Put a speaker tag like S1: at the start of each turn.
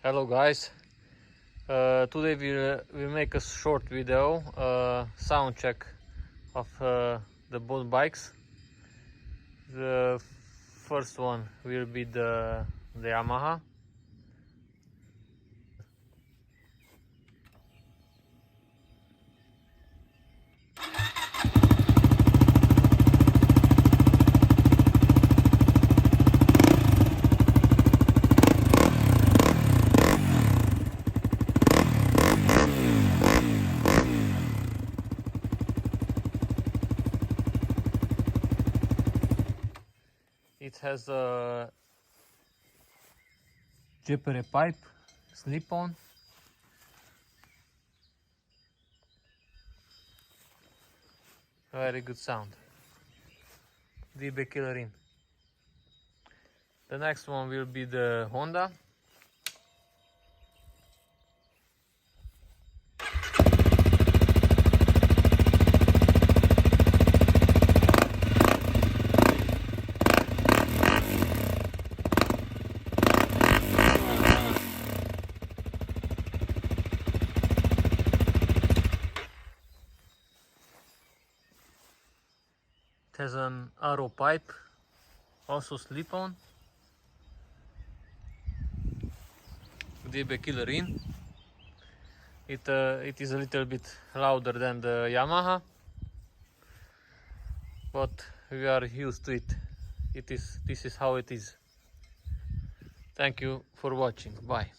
S1: Hello guys, today we'll make a short video, sound check of the both bikes. The first one will be the Yamaha. It has a Gypere pipe slip-on. Very good sound. DB killer in. The next one will be the Honda. It has an arrow pipe, also slip-on. DB killer in. It is a little bit louder than the Yamaha, but we are used to it. This is how it is. Thank you for watching. Bye.